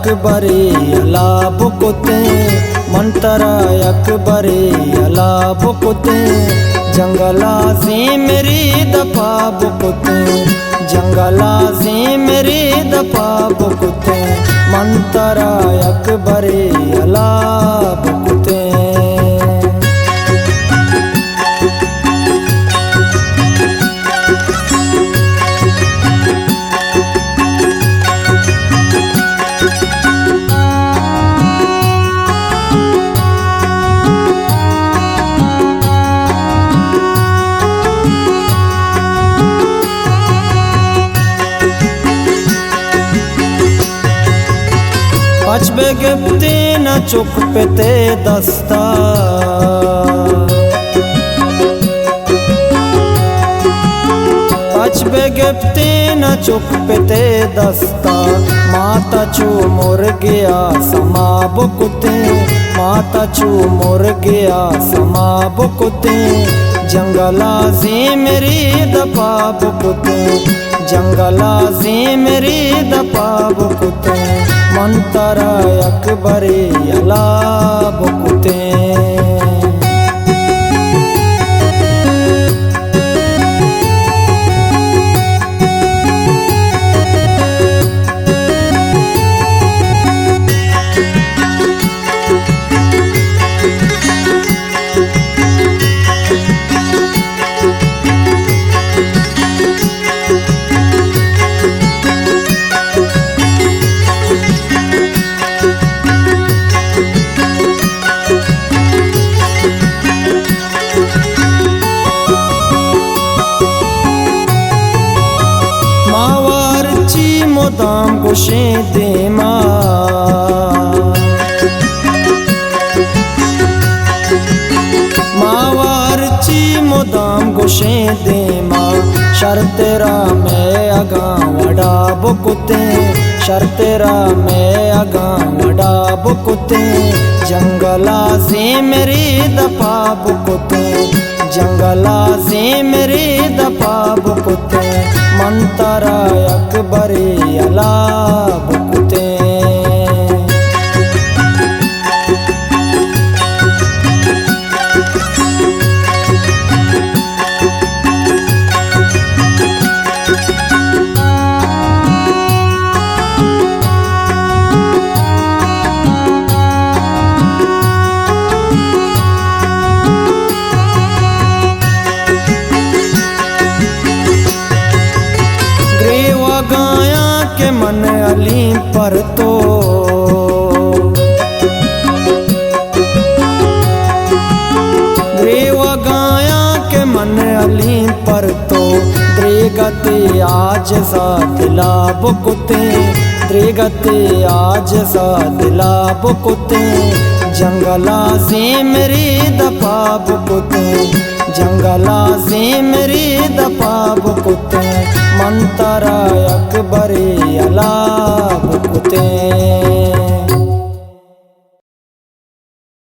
अकबरी अला बुकुते मंतरा अकबरी अला बुकुते जंगला से मेरी दफा बुकुते जंगला से मेरी दफा बुकुते मंतरा अकबरी अला बुकुते। पचबे गिफ्ती न चुक पेते दस्ता पचबे गिफ्ती न चुक पेते दस्ता माता चू मुर गया समा बुकुते माता चू मुर गया समा बुकुते जंगला से मेरी दफा बुकुते जंगला से मेरी दफा बुकुते मंतरा अकबरी अला बुकुते। दाम गुशे देमा मावारची मोदाम गुशे देमा शर्तेरा में अगा वड़ा बुकुते शर्तेरा में अगा वड़ा बुकुते जंगला से मेरी दफा बुकुते जंगला से मेरी दफा बुकुते मंतरा अकबरी अला बुकुते। के मन अली पर तो ग्रेवा गाया के मन अली पर तो द्रेगते आज सा दिला बुकुते द्रेगते आज सा दिला बुकुते जंगला से मेरी दफा बुकुते जंगला से मेरी दफा बुकुते मंतरा